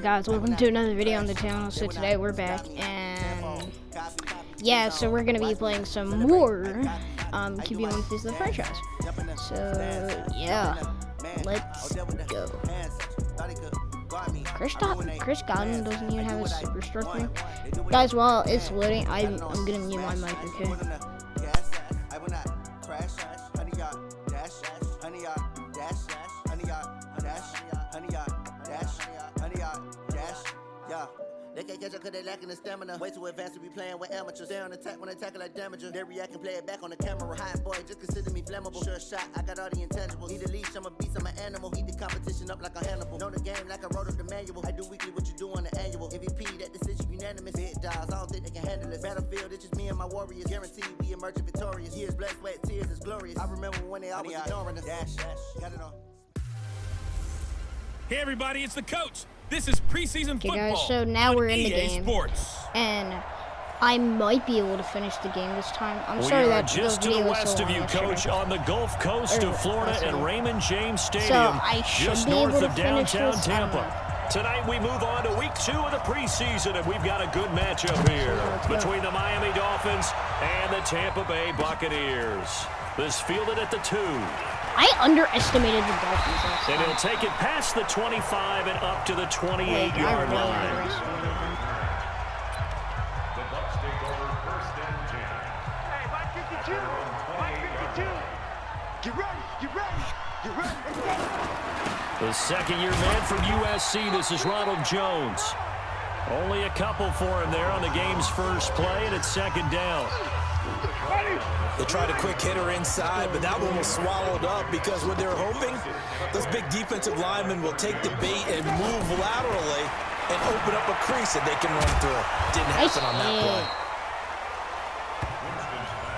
guys, welcome to another video on the channel. So today we're back, and yeah, so we're gonna be playing some more QB1 Fizz the franchise. So yeah, let's go. Chris Godwin doesn't even have a super stroke ring. Guys, while it's loading, I'm gonna mute my mic, okay? They can't catch up cause they lacking the stamina. Way too advanced to be playing with amateurs. They on attack when they tackle like damager. They react and play it back on the camera. Hot boy, just consider me flammable. Sure shot, I got all the intangibles. Need a leash, I'm a beast, I'm an animal. Eat the competition up like a Hannibal. Know the game like I wrote up the manual. I do weekly what you do on the annual. MVP, that decision unanimous. Big dogs, I don't think they can handle this. Battlefield, it's just me and my warriors. Guaranteed we emerge victorious. Years, blood, sweat, tears, it's glorious. I remember when they always ignoring us. Dash, got it on. Hey everybody, it's the coach. This is preseason football. Okay, guys, so now we're in the EA game, Sports. and I might be able to finish the game this time. I'm sorry that just the to video the was west so of you, long Coach, on the Gulf Coast of Florida at Raymond James Stadium, so I should just be able north to of finish downtown this. Tampa. Tonight we move on to week 2 of the preseason, and we've got a good matchup here between the Miami Dolphins and the Tampa Bay Buccaneers. This fielded at the 2. I underestimated the Dolphins last And time. he'll take it past the 25 and up to the 28-yard really line. underestimated them. Hey, Mike 52! Mike 52! Get ready! Get ready! Get ready! The second-year man from USC, this is Ronald Jones. Only a couple for him there on the game's first play, and it's second down. They tried a quick hitter inside, but that one was swallowed up because what they're hoping, those big defensive linemen will take the bait and move laterally and open up a crease that they can run through. Didn't happen on that play.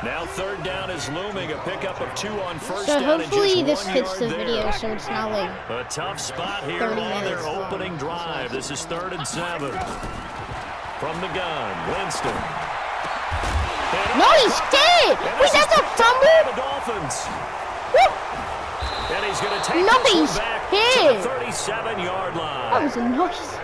Now third down is looming, a pickup of 2 on first So down. hopefully and this just 1 fits yard the there. video, so it's not like A tough spot here 30 on their minutes long. opening drive. This is 3rd and 7. From the gun, Winston. No, he's dead! Wait, that's a fumble? The Dolphins. Woo! And he's going to take No, this one he's back hit. to the 37-yard line. That was a nice.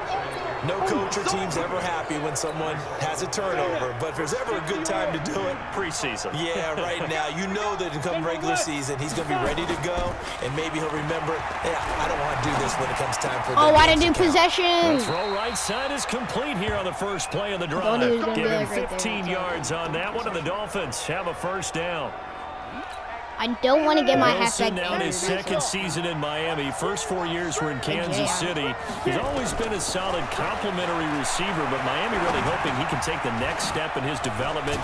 No coach or team's ever happy when someone has a turnover, but if there's ever a good time to do it, Preseason. yeah, right now. You know that come regular season, he's going to be ready to go, and maybe he'll remember, yeah, I don't want to do this when it comes time for the Oh, I didn't games do to count. possession. The throw right side is complete here on the first play of the thought he was drive. gonna Give be him like right there. 15 yards on that one, and the Dolphins have a first down. I don't want to get my halfback Wilson now in his injured. second season in Miami. First 4 years were in Kansas City. He's always been a solid complementary receiver, but Miami really hoping he can take the next step in his development,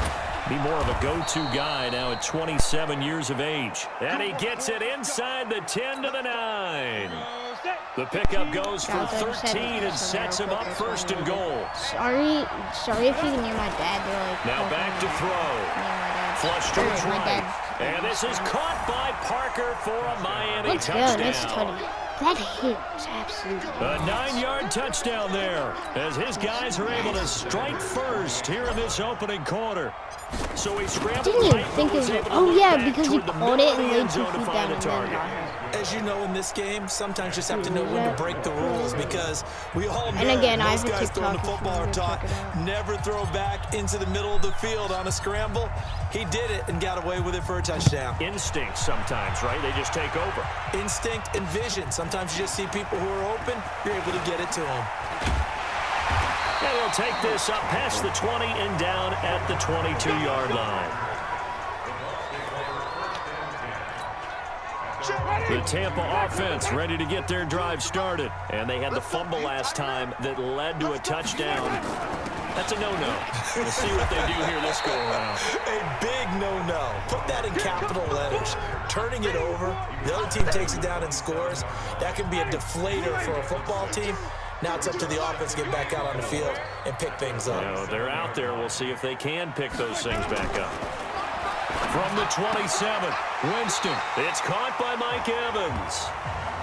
be more of a go-to guy now at 27 years of age. And he gets it inside the 10 to the 9. The pickup goes for 13 and sets him up first and goal. Sorry if you can hear my dad. They're like Now back to throw. Me and my dad. Flush to his My right. dad. And this is caught by Parker for a Miami Let's go. touchdown. Nice touchdown. That hit was absolutely. A 9-yard touchdown there as his guys are able to strike first here in this opening quarter. So he scrambled Didn't even right, but think was of it. able to Oh look yeah, back because he toward the caught middle it of the and laid end 2 zone to feet find down the and then target. got hurt. As you know, in this game, sometimes you just have to know when to break the rules because we all know And again, I those have a guys throwing the TikTok if you football are wanna taught check it out. never throw back into the middle of the field on a scramble. He did it and got away with it for a touchdown. Instinct sometimes, right? They just take over. Instinct and vision. Sometimes you just see people who are open, you're able to get it to them. And he'll take this up past the 20 and down at the 22-yard line. The Tampa offense ready to get their drive started. And they had the fumble last time that led to a touchdown. That's a no-no. We'll see what they do here this go-around. A big no-no. Put that in capital letters. Turning it over, the other team takes it down and scores. That can be a deflator for a football team. Now it's up to the offense to get back out on the field and pick things up. No, they're out there. We'll see if they can pick those things back up. From the 27, Winston. It's caught by Mike Evans.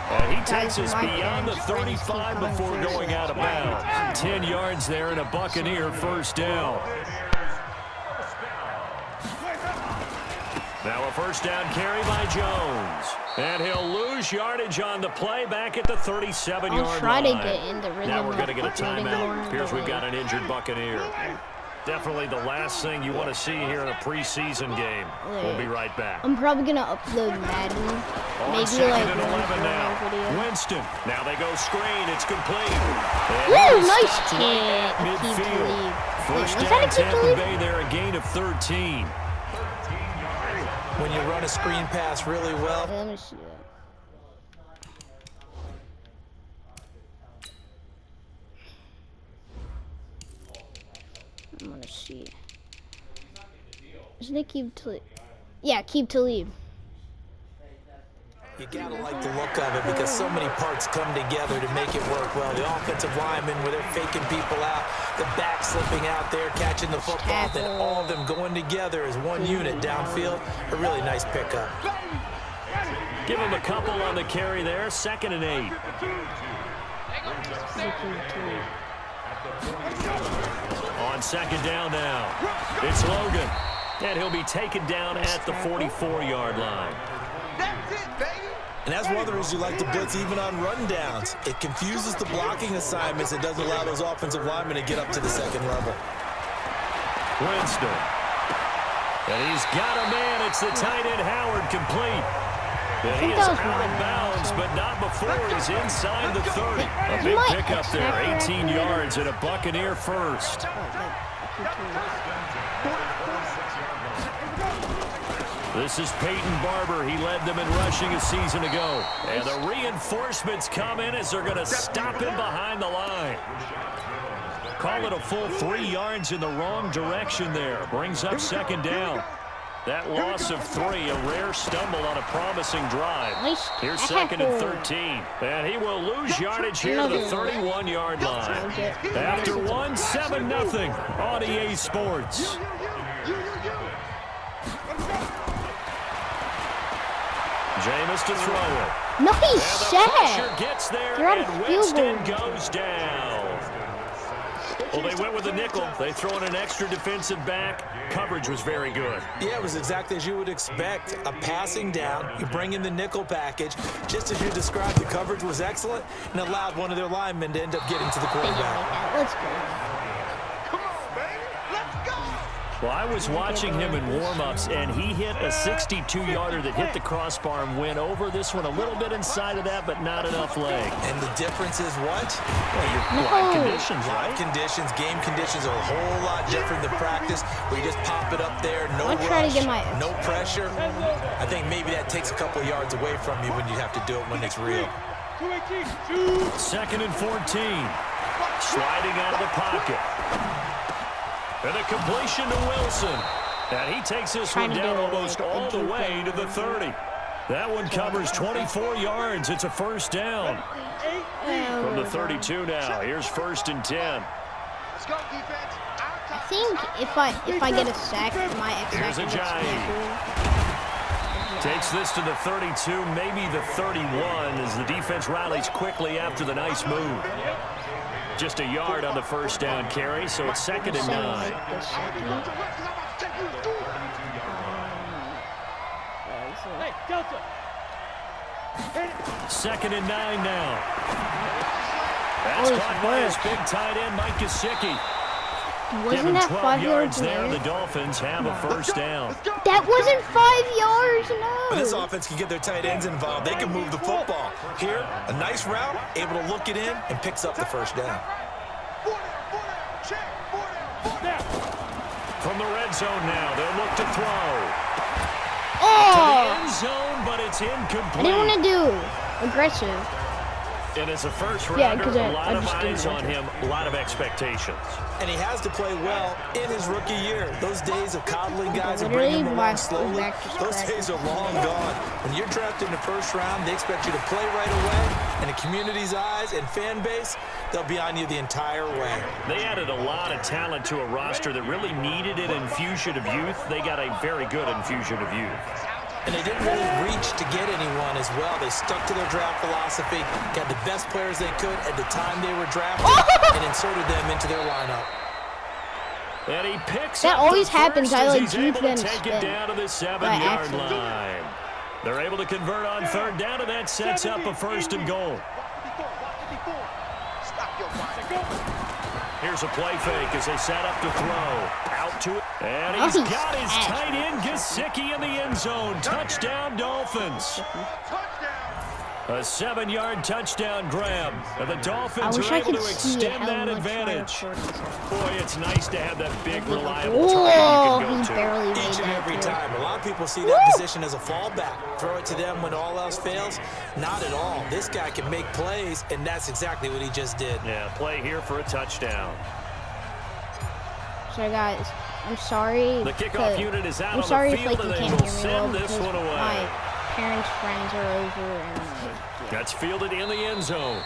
And he takes us beyond the 35 before going out of bounds. 10 yards there and a Buccaneer first down. Now a first down carry by Jones. And he'll lose yardage on the play back at the 37-yard line. I'll try to get in the rhythm. Now we're going to get a of getting more timeout. in Appears the we've way. got an injured Buccaneer. Definitely the last thing you want to see here in a preseason game. We'll be right back. I'm probably gonna upload Madden. On Maybe second like and 11 one now. video. Winston. Now they go screen. It's complete. And Woo, he nice stops hit. right at Keep to midfield. lead. First Was down, that a keep to Tampa lead? Bay there, a gain of 13. When you run a screen pass really well, Let me see that. I'm gonna see. Isn't it keep to lead? Yeah, keep to lead. you gotta like the look of it because so many parts come together to make it work well. The offensive linemen, where they're faking people out, the back slipping out there, catching the football, then all of them going together as one unit downfield. A really nice pickup. Give him a couple on the carry there. 2nd and 8. On 2nd down now, it's Logan. And he'll be taken down at the 44-yard line. And that's one of the reasons you like to blitz even on rundowns. It confuses the blocking assignments. It doesn't allow those offensive linemen to get up to the second level. Winston. And he's got a man. It's the tight end Howard, complete. And he is out of bounds, but not before he's inside the 30. A big pickup there, 18 yards and a Buccaneer first. This is Peyton Barber. He led them in rushing a season ago. And the reinforcements come in as they're going to stop him behind the line. Call it a full 3 yards in the wrong direction there. Brings up 2nd down. That loss of 3, a rare stumble on a promising drive. Here's 2nd and 13. And he will lose yardage here to the 31-yard line. After 1, 7-0 on EA Sports. Jameis to throw it. Nice And the pressure shot. gets there, They're out of and field Winston goal. goes down. Well, they went with the nickel. They throw in an extra defensive back. Coverage was very good. Yeah, it was exactly as you would expect. A passing down, you bring in the nickel package. Just as you described, the coverage was excellent and allowed one of their linemen to end up getting to the quarterback. Let's go. Well, I was watching him in warm-ups, and he hit a 62-yarder that hit the crossbar and went over. This one a little bit inside of that, but not enough leg. And the difference is what? Live conditions, Live right? conditions, game conditions are a whole lot different than practice, where you just pop it up there, no I'll rush, try to get my- no pressure. I think maybe that takes a couple yards away from you when you have to do it when it's real. 2nd and 14. Sliding out of the pocket. And a completion to Wilson. And he takes this one down almost all the way to the 30. That one covers 24 yards. It's a first down. From the 32 now. Here's 1st and 10. I think if I get a sack, my Here's a giant. Takes this to the 32, maybe the 31, as the defense rallies quickly after the nice move. Just a yard on the first down carry, so it's 2nd and 9. 2nd and 9 now. That's caught by his big tight end, Mike Gesicki. Wasn't that 12 5 yards yards there. there? The Dolphins have a first down. That wasn't 5 yards, no. But this offense can get their tight ends involved. They can move the football. Here, a nice route, able to look it in, and picks up the first down. From the red zone now, they'll look to throw. To Oh! the end zone, but it's incomplete. I didn't want to do aggressive. And as a first Yeah, rounder, 'cause a I lot of just didn't eyes on want to. him, a lot of expectations. And he has to play well in his rookie year. Those days of coddling guys and Literally, bringing them my along slowly, back just those cracked. days are long gone. When you're drafted in the first round, they expect you to play right away. In the community's eyes and fan base, they'll be on you the entire way. They added a lot of talent to a roster that really needed an infusion of youth. They got a very good infusion of youth. And they didn't really reach to get anyone as well. They stuck to their draft philosophy, got the best players they could at the time they were drafted, and inserted them into their lineup. And he picks That up always the happens. first I, as like, he's juke able to them take it spin down to the by 7-yard accident. line. They're able to convert on third down, and that sets up a first and goal. Here's a play fake as they set up to throw. Out to it. And he's got his tight end, Gesicki, in the end zone. Touchdown, Dolphins. A 7-yard touchdown grab. And the Dolphins are able to extend that advantage. Boy, it's nice to have that big, reliable target you can go to. Each and every time. A lot of people see that position as a fallback. Throw it to them when all else fails. Not at all. This guy can make plays, and that's exactly what he just did. Yeah, play here for a touchdown. So, guys, I'm sorry. The kickoff unit is out I'm on sorry the if field, like you and they can't will hear me well send this because one away. my parents' friends are over and like. That's fielded in the end zone.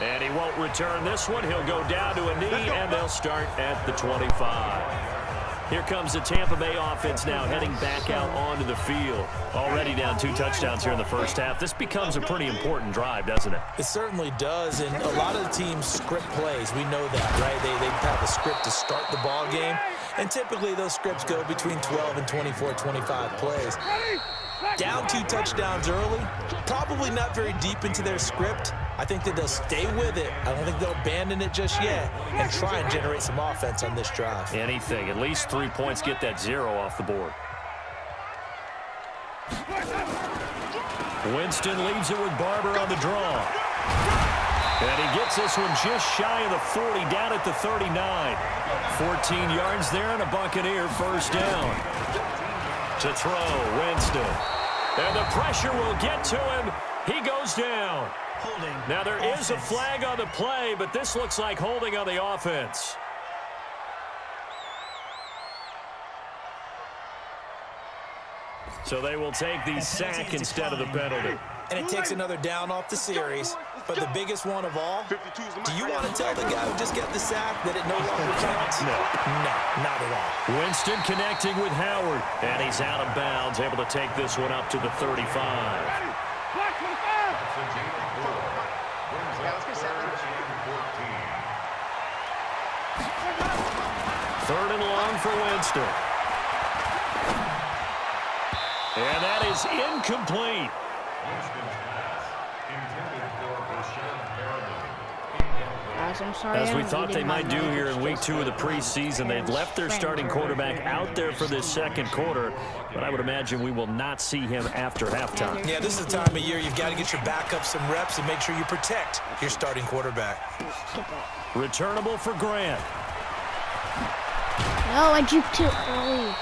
And he won't return this one. He'll go down to a knee, and they'll start at the 25. Here comes the Tampa Bay offense now heading back out onto the field. Already down 2 touchdowns here in the first half. This becomes a pretty important drive, doesn't it? It certainly does, and a lot of the teams script plays. We know that, right? They have a script to start the ball game, and typically those scripts go between 12 and 24, 25 plays. Down 2 touchdowns early, probably not very deep into their script. I think that they'll stay with it. I don't think they'll abandon it just yet and try and generate some offense on this drive. Anything. At least 3 points, get that 0 off the board. Winston leaves it with Barber on the draw. And he gets this one just shy of the 40, down at the 39. 14 yards there and a Buccaneer first down. To throw, Winston. And the pressure will get to him. He goes down. Now there is a flag on the play, but this looks like holding on the offense. So they will take the sack instead of the penalty. And it takes another down off the series. But the biggest one of all, do you want to tell the guy who just got the sack that it no longer counts? No. No, not at all. Winston connecting with Howard. And he's out of bounds, able to take this one up to the 35. Third and long for Winston. And that is incomplete. Guys, I'm sorry. As we thought they might do here in week 2 of the preseason, they've left their starting quarterback out there for this second quarter, but I would imagine we will not see him after halftime. Yeah, this is the time of year you've got to get your backup some reps and make sure you protect your starting quarterback. Returnable for Grant. No, I juked too early.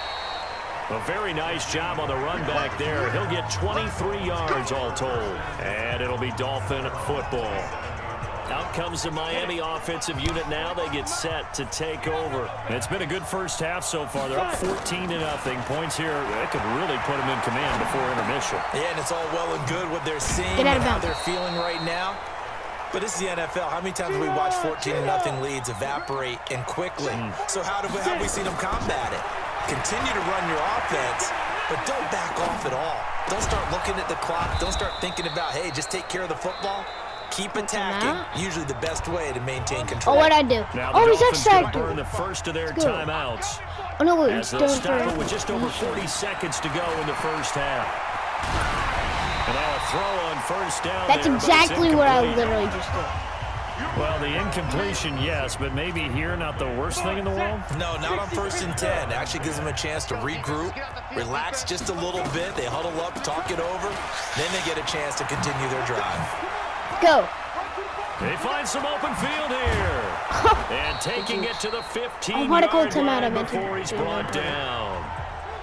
A very nice job on the run back there. He'll get 23 yards all told. And it'll be Dolphin football. Out comes the Miami offensive unit now. They get set to take over. It's been a good first half so far. They're up 14-0. Points here, that could really put them in command before intermission. Yeah, and it's all well and good what they're seeing and how they're feeling right now. But it's the NFL. How many times have we watched 14-0 leads evaporate and quickly? So how have we seen them combat it? Continue to run your offense, but don't back off at all. Don't start looking at the clock. Don't start thinking about, hey, just take care of the football. Keep attacking. Usually the best way to maintain control. Oh, what'd I do? Now Oh, the he's Dolphins excited. burn the first of their timeouts. Oh, no, As they'll stop it with just over 40 seconds to go in the first half. And now a throw on first down. That's there, exactly what I literally just did. Well, the incompletion, yes, but maybe here not the worst thing in the world? No, not on 1st and 10. Actually gives them a chance to regroup, relax just a little bit. They huddle up, talk it over. Then they get a chance to continue their drive. Go. They find some open field here. And taking it to the 15-yard line before he's brought down.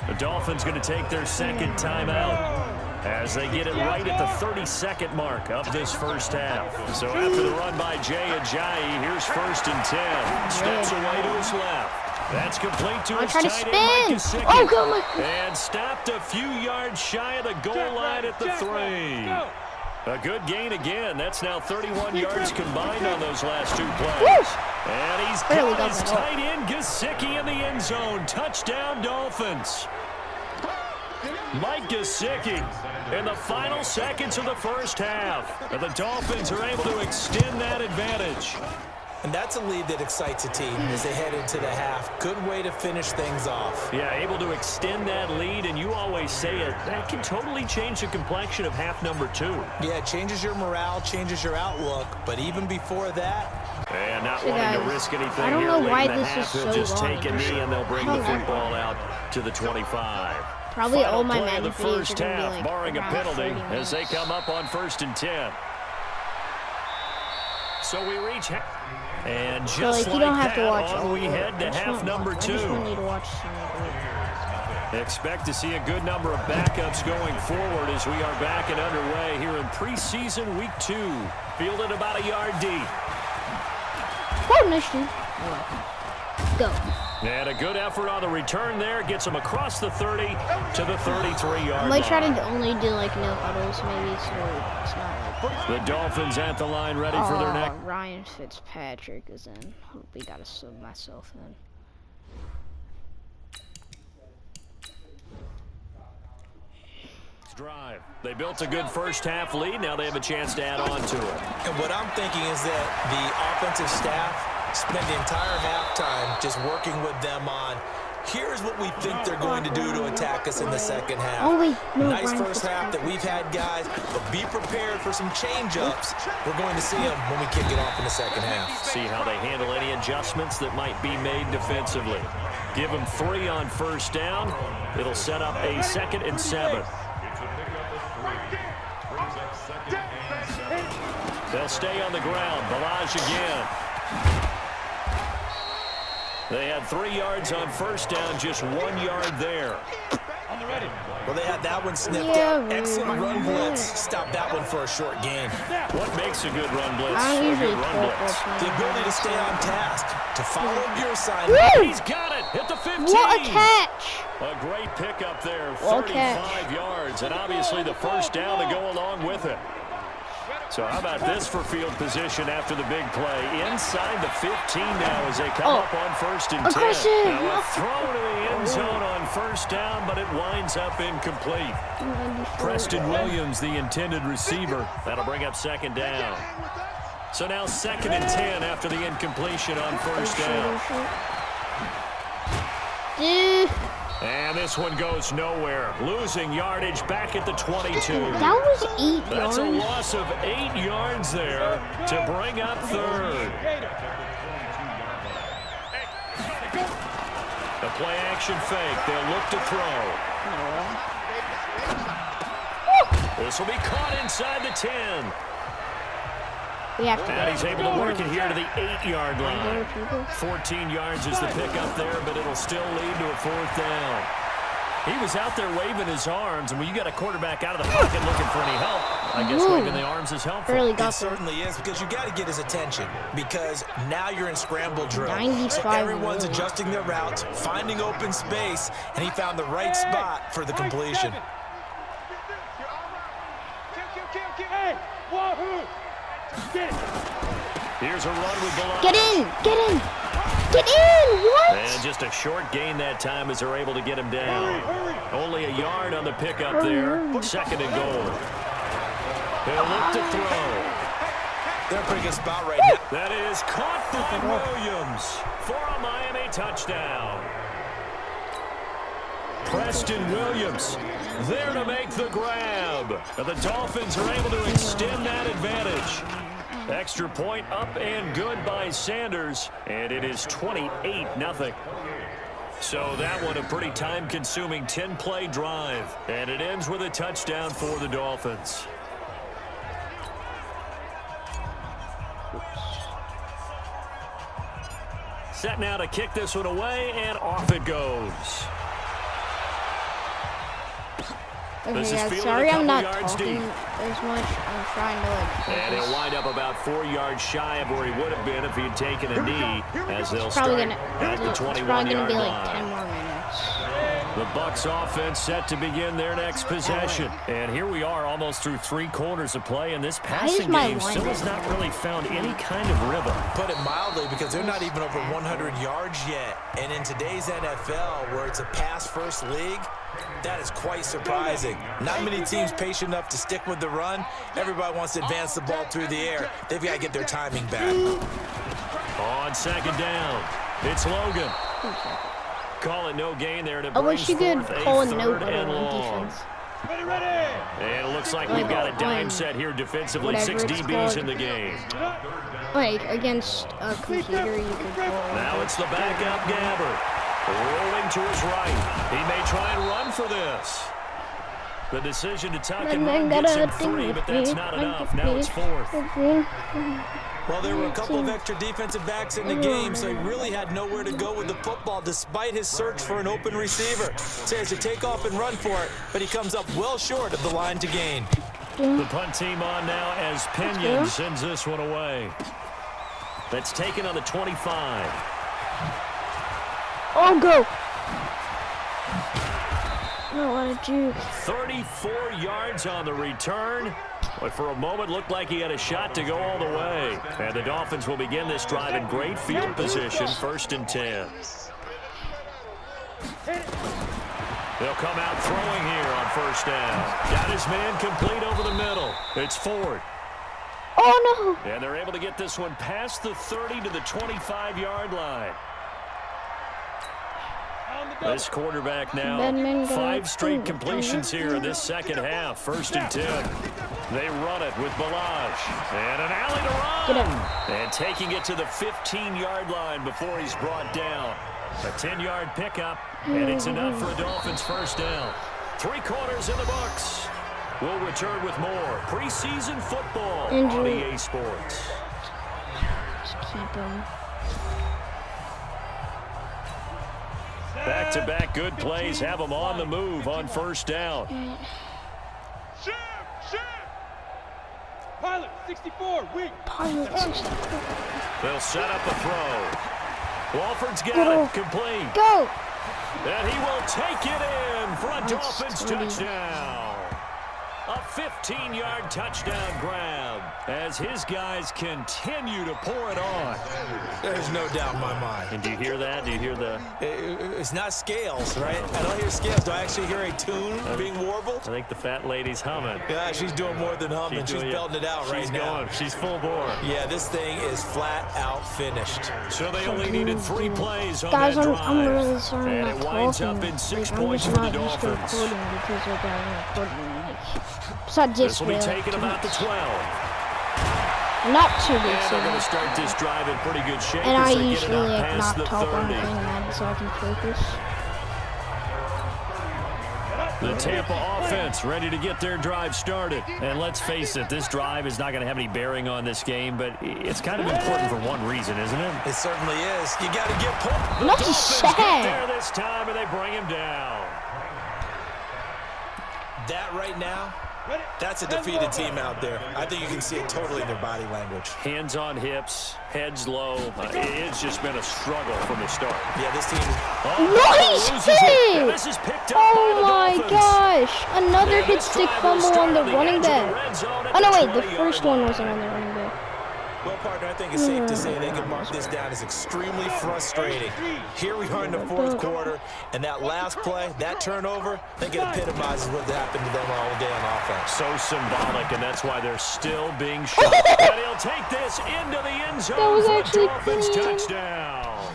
The Dolphins going to take their second timeout as they get it right at the 32nd mark of this first half. So after the run by Jay Ajayi, here's 1st and 10. Steps away to his left. That's complete to his tight end, Mike Gesicki. Oh, God. And stopped a few yards shy of the goal line at the 3. A good gain again. That's now 31 yards combined on those last 2 plays. And he's got his tight end, Gesicki, in the end zone. Touchdown, Dolphins. Mike Gesicki in the final seconds of the first half. And the Dolphins are able to extend that advantage. And that's a lead that excites a team as they head into the half. Good way to finish things off. Yeah, able to extend that lead, and you always say it, that can totally change the complexion of half number 2. Yeah, it changes your morale, changes your outlook, but even before that... And not So wanting guys, to risk anything I don't here know late why in the this half. is They'll so just long. take a knee, and they'll bring the football out to the 25. Probably Final all my play of the Madden videos are first gonna be half, like barring a around penalty 30 as they minutes. come up on 1st and 10. So we reach and So just like you don't have that, to watch on all we of it. head to I just half want number one. 2. I just want you to watch some of it. Expect to see a good number of backups going forward as we are back and underway here in preseason week 2. Fielded about a yard deep. Oh, nice dude. Go. And a good effort on the return there. Gets him across the 30 to the 33-yard I line. might try to only do like no huddles maybe so it's not like... The Dolphins at the line ready for their next. Ryan Fitzpatrick is in. Hope we gotta sub myself in. Drive. They built a good first half lead. Now they have a chance to add on to it. And what I'm thinking is that the offensive staff spent the entire halftime just working with them on, here's what we think they're going to do to attack us in the second half. Oh, wait, no, Nice Ryan first half that we've had, guys, but be prepared for some change-ups. We're going to see them when we kick it off in the second half. See how they handle any adjustments that might be made defensively. Give them 3 on first down. It'll set up a 2nd and 7. They'll stay on the ground. Balaj again. They had 3 yards on first down, just 1 yard there. Well, they had that one snipped Yeah, out. Excellent run really. blitz. Stop that one for a short gain. What makes a good run blitz? I don't A usually good run pull blitz. for The ability to stay on task, to follow up your assignment. Woo! He's got it. Hit the 15. What a catch! A great pickup there. What a 35 catch. yards, and obviously the first down to go along with it. So how about this for field position after the big play? Inside the 15 now as they come up on 1st and 10. Aggressive. Now a throw to the end zone on first down, but it winds up incomplete. Preston Williams, the intended receiver. That'll bring up 2nd down. So now 2nd and 10 after the incompletion on first down. Dude, And this one goes nowhere. Losing yardage back at the 22. that was 8 That's a yards. loss of 8 yards there to bring up 3rd. The play action fake. They'll look to throw. This will be caught inside the 10. We have to And he's able to work it here to the 8-yard go, line. people. 14 yards is the pickup there, but it'll still lead to a 4th down. He was out there waving his arms, and when you got a quarterback out of the pocket looking for any help, I guess Ooh. waving the arms is helpful. Barely It got there. certainly is, because you got to get his attention, because now you're in scramble drill. 95 So everyone's really. adjusting their routes, finding open space, and he found the right spot for the completion. Hey, wahoo! Get it. Here's a run with Balaj. Get in! Get in! Get in! What? And just a short gain that time as they're able to get him down. Only a yard on the pickup there. 2nd and goal. He'll look to throw. They're in a pretty good spot right now. That is caught by Williams for a Miami touchdown. Preston Williams there to make the grab. And the Dolphins are able to extend that advantage. Extra point up and good by Sanders, and it is 28-0. So that one a pretty time-consuming 10-play drive, and it ends with a touchdown for the Dolphins. Set now to kick this one away, and off it goes. This Okay, is guys, fielded sorry a I'm couple not yards talking deep. as much. I'm trying to like And he'll focus. wind up about 4 yards shy of where he would have been if he had taken a knee, as they'll It's start probably gonna, at the it's probably gonna 21-yard be line. like 10 more minutes. The Bucs offense set to begin their next possession. And here we are almost through 3 quarters of play, and this passing my game still line? has not really found any kind of rhythm. Put it mildly, because they're not even over 100 yards yet. And in today's NFL, where it's a pass-first league, that is quite surprising. Not many teams patient enough to stick with the run. Everybody wants to advance the ball through the air. They've got to get their timing back. On second down, it's Logan. Call it no gain there. I wish you could call it no better on defense. And it looks like we've got a dime set here defensively. 6 DBs in the game. Like, against a computer, you could call it. Now it's the backup Gabbert. Rolling to his right. He may try and run for this. The decision to tuck and run gets him 3, but that's not enough. Now it's 4th. Well, there were a couple of extra defensive backs in the game, so he really had nowhere to go with the football despite his search for an open receiver. So he has to take off and run for it, but he comes up well short of the line to gain. The punt team on now as Pinion sends this one away. That's taken on the 25. Oh, go! No, what a juke. 34 yards on the return. But for a moment, looked like he had a shot to go all the way. And the Dolphins will begin this drive in great field position, 1st and 10. They'll come out throwing here on 1st down. Got his man complete over the middle. It's Ford. Oh, no. And they're able to get this one past the 30 to the 25-yard line. This quarterback now, 5 straight completions here in this second half. 1st and 10. They run it with Balaj. And an alley to run. And taking it to the 15-yard line before he's brought down. A 10-yard pickup, and it's enough for a Dolphins 1st down. 3 quarters in the books. We'll return with more preseason football on EA Sports. Just keep him. Back-to-back good plays have them on the move on 1st down. Pilot 64, weak. Pilot 64. They'll set up a throw. Walford's got it, complete. Go! And he will take it in for a Dolphins touchdown. A 15-yard touchdown grab as his guys continue to pour it on. There's no doubt in my mind. And do you hear that? Do you hear the... It's not scales, right? I don't hear scales. Do I actually hear a tune being warbled? I think the fat lady's humming. Yeah, she's doing more than humming. She's belting it out right now. She's full bore. Yeah, this thing is flat out finished. So they only needed 3 plays on Guys, that drive. I'm really sorry and I'm it not winds talking. up in 6 I'm points just for the not used to Dolphins. recording because I'm recording. It's not This just will be really taken about the 12. not too big. And they're going to start this drive in pretty good shape. And I as they get it usually up like past not the talk on 30. playing Madden so I can focus. The Tampa offense ready to get their drive started. And let's face it, this drive is not going to have any bearing on this game, but it's kind of important for one reason, isn't it? It certainly is. You got to get pumped. The Not Dolphins just get there this time, and they bring him down. That right now, that's a defeated team out there. I think you can see it totally in their body language. Hands on hips, heads low. It's just been a struggle from the start. Yeah, this team... Nice loses it. hit! And this is picked up Oh by the my Dolphins. gosh! Another And hit this stick drive will fumble start on the on the running edge of the back. red zone at Oh no, the wait, the 20-yard first one line. wasn't on the running back. Well, partner, I think it's safe to say they can mark this down as extremely frustrating. Here we are in the 4th quarter, and that last play, that turnover, I think it epitomizes what happened to them all day on offense. So symbolic, and that's why they're still being shot. And he'll take this into the end zone That was for a actually Dolphins clean. touchdown.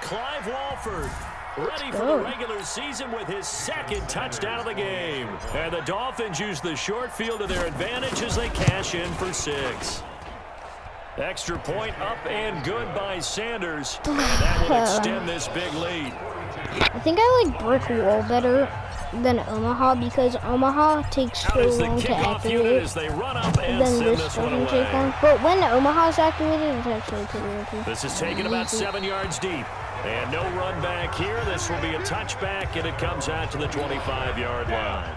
Clive Walford ready for go. the regular season with his 2nd touchdown of the game. And the Dolphins use the short field to their advantage as they cash in for 6. Extra point up and good by Sanders. And that will extend this big lead. I think I like Brick Wall better than Omaha because Omaha takes Out so is the long to kickoff unit activate. as they run up and Then send this this one doesn't take away. long. But when Omaha's activated, it's actually pretty okay. This is taken about 7 yards deep. And no run back here. This will be a touchback, and it comes out to the 25-yard line.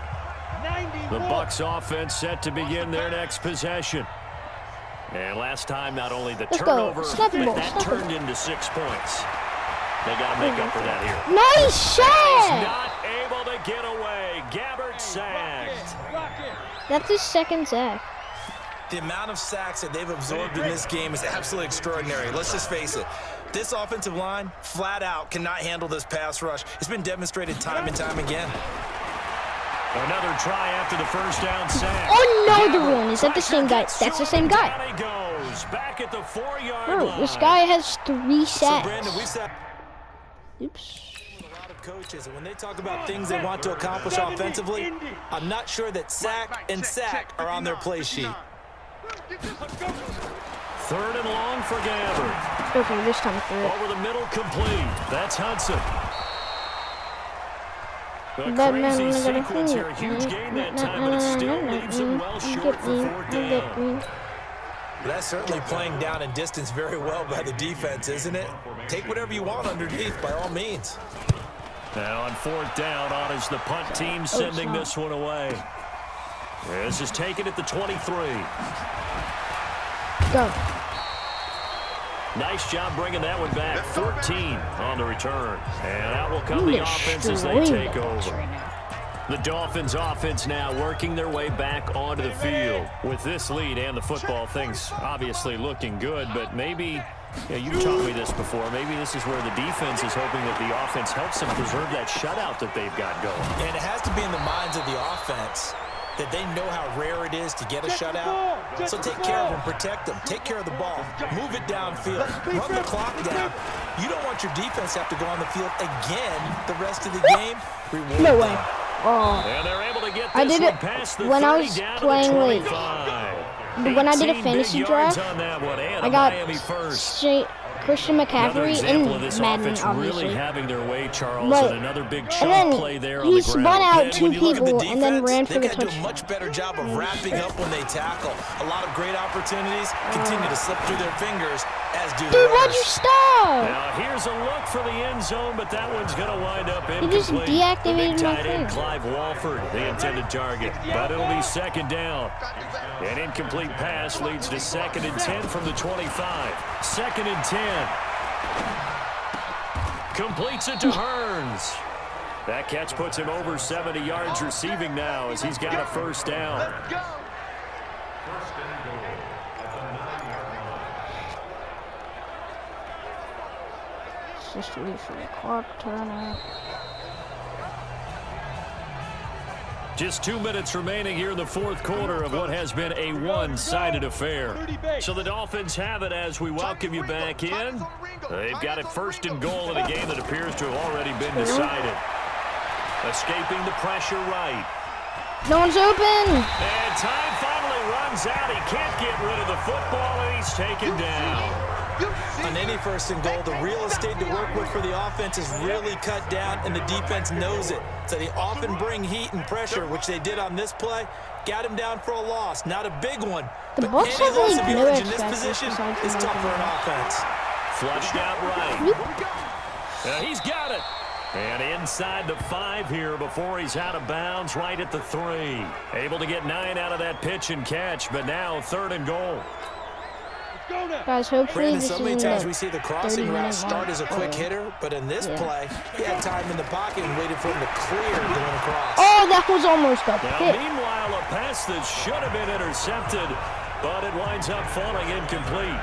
The Bucs offense set to begin their next possession. And last time, not only the Let's go. turnover, Snap the but ball. that Snap the turned into 6 points. They got to make up for that here. Nice He's shot! not able to get away. Gabbert sacked. That's his 2nd sack. The amount of sacks that they've absorbed in this game is absolutely extraordinary. Let's just face it. This offensive line, flat out, cannot handle this pass rush. It's been demonstrated time and time again. Another try after the first down sack. Another one. Is that the same guy? That's the same guy. Down he goes. Back at the 4-yard Bro, line. this guy has 3 So, sacks. Brandon, we said Oops. a lot of coaches, and when they talk about things they want to accomplish offensively, I'm not sure that sack and sack are on their play sheet. 3rd and long for Gabbard. Okay, this time through it. Over the middle, complete. That's Hudson. A That crazy man sequence here. Huge gain that time, but it still leaves him well short for 4th down. That's certainly playing down in distance very well by the defense, isn't it? Take whatever you want underneath, by all means. Now on 4th down, on is the punt team sending this one away. This is taken at the 23. Go. Nice job bringing that one back. 14 on the return. And out will come the offense as they take over. The Dolphins offense now working their way back onto the field. With this lead and the football, things obviously looking good, but maybe, you've taught me this before, maybe this is where the defense is hoping that the offense helps them preserve that shutout that they've got going. And it has to be in the minds of the offense that they know how rare it is to get a shutout. So take care of them, protect them, take care of the ball, move it downfield, run the clock down. You don't want your defense to have to go on the field again the rest of the game. Reward No way. them. Oh. And they're able to get I this did one it past the when I 30 was down playing, to the like, 25. when I did a 18 fantasy big yards draft, on that one, and I a got Miami first. Christian Another McCaffrey example of in this Madden, offense obviously. really having their way, Charles, But- and another big And chunk then play there on the he ground. spun out And 2 when you look at the people and then defense, ran for they the got to do a touchdown. much better job of wrapping up when they tackle. A lot of great opportunities continue to slip through their fingers, as do the Dude, why'd you runners. stop? Now here's a look for the end zone, but that one's going to wind up He just incomplete. The deactivated big my tight end, thing. Clive Walford, the intended target. But it'll be 2nd down. An incomplete pass leads to 2nd and 10 from the 25. 2nd and 10. Completes it to Hearns. That catch puts him over 70 yards receiving now as he's got a 1st down. Just wait for the clock to run out. Just 2 minutes remaining here in the 4th quarter of what has been a one-sided affair. So the Dolphins have it as we welcome you back in. They've got it 1st and goal in a game that appears to have already been decided. Escaping the pressure right. No one's open. And time finally runs out. He can't get rid of the football, and he's taken down. On any 1st and goal, the real estate to work with for the offense is really cut down, and the defense knows it. So they often bring heat and pressure, which they did on this play. Got him down for a loss. Not a big one. The But Bucs any have, loss like, of no yardage in this expectations position besides is the tough for an Dolphins. offense. Flushed out right. He's got it. And inside the 5 here before he's out of bounds right at the 3. Able to get 9 out of that pitch and catch, but now 3rd and goal. Guys, hopefully Brandon, this so many isn't times the we see the crossing route 30-minute start as a quick hitter, but in this play, he had time in the pocket and waited for him to clear going across. Oh, that was almost a Now, pick. meanwhile, a pass that should have been intercepted, but it winds up falling incomplete.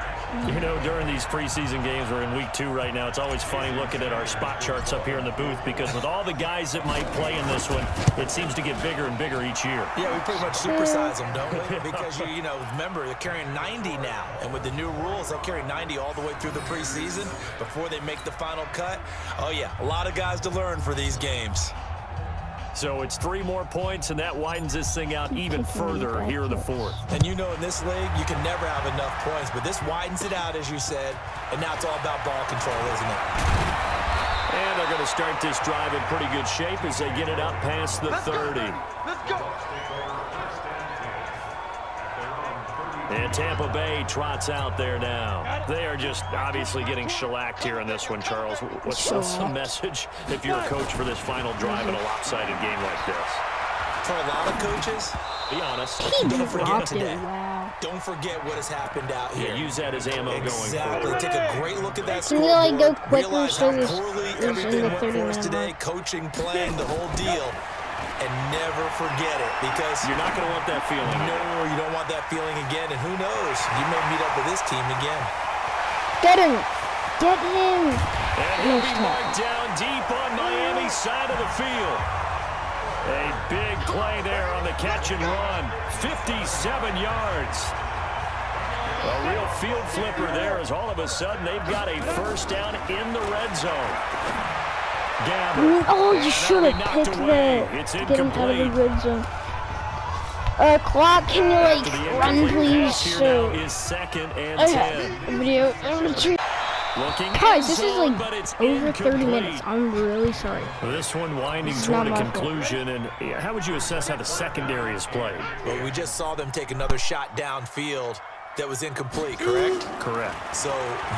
You know, during these preseason games, we're in week 2 right now. It's always funny looking at our spot charts up here in the booth because with all the guys that might play in this one, it seems to get bigger and bigger each year. Yeah, we pretty much supersize them, don't we? Because, you know, remember, they're carrying 90 now. And with the new rules, they'll carry 90 all the way through the preseason before they make the final cut. Oh, yeah, a lot of guys to learn for these games. So it's 3 more points, and that widens this thing out even further here in the 4th. And you know, in this league, you can never have enough points, but this widens it out, as you said, and now it's all about ball control, isn't it? And they're going to start this drive in pretty good shape as they get it up past the 30. Let's go. And Tampa Bay trots out there now. They are just obviously getting shellacked here in this one, Charles. What's the message if you're a coach for this final drive in a lopsided game like this? For a lot of coaches, Be honest. don't forget Dropped today. it. Wow. Don't forget what has happened out here. Yeah, use that as ammo Exactly. going forward. Take a great look at that Can we, like, go scoreboard. quicker Realize so how this poorly is in everything the went for us 30-minute today. mark? Coaching, playing, the whole deal. And never forget it, because You're not going to want that feeling. no, you don't want that feeling again. And who knows? You may meet up with this team again. Get him. Get him. And he'll be Nice marked down deep on Miami's side of the field. A big play there on the catch and run. 57 yards. A real field flipper there as all of a sudden they've got a first down in the red zone. Gabbert. Oh, you should have picked that. It's Get him out of the incomplete. red zone. Clock, can you like run, please? So Is second and I 10. have a video. Looking Guys, this end is zone, but like it's over 30 incomplete. minutes. I'm really sorry. This one winding This is toward not a my fault. conclusion. And how would you assess how the secondary is played? Well, we just saw them take another shot downfield that was incomplete, correct? Correct. So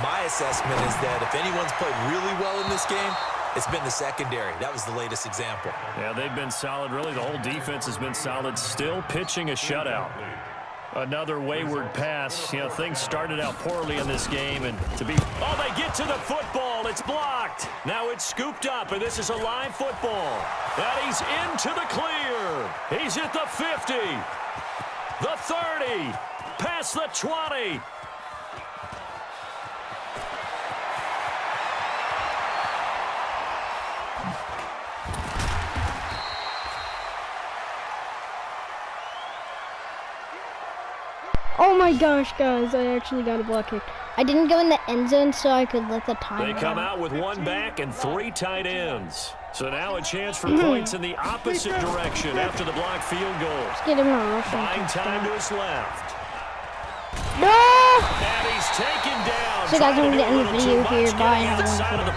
my assessment is that if anyone's played really well in this game, it's been the secondary. That was the latest example. Yeah, they've been solid. Really, the whole defense has been solid. Still pitching a shutout. Another wayward pass. You know, things started out poorly in this game, and to be... Oh, they get to the football. It's blocked. Now it's scooped up, and this is a live football. And he's into the clear. He's at the 50, the 30, past the 20. Oh my gosh, guys, I actually got a block kick. I didn't go in the end zone so I could let the time They run. come out with one back and 3 tight ends. So now a chance for points in the opposite direction after the blocked field goal. Get him a rushing Buying time to touchdown. his left. No! And he's taken down. So guys, I'm Trying gonna to do end a the little video too here. much, Bye, getting everyone. outside of the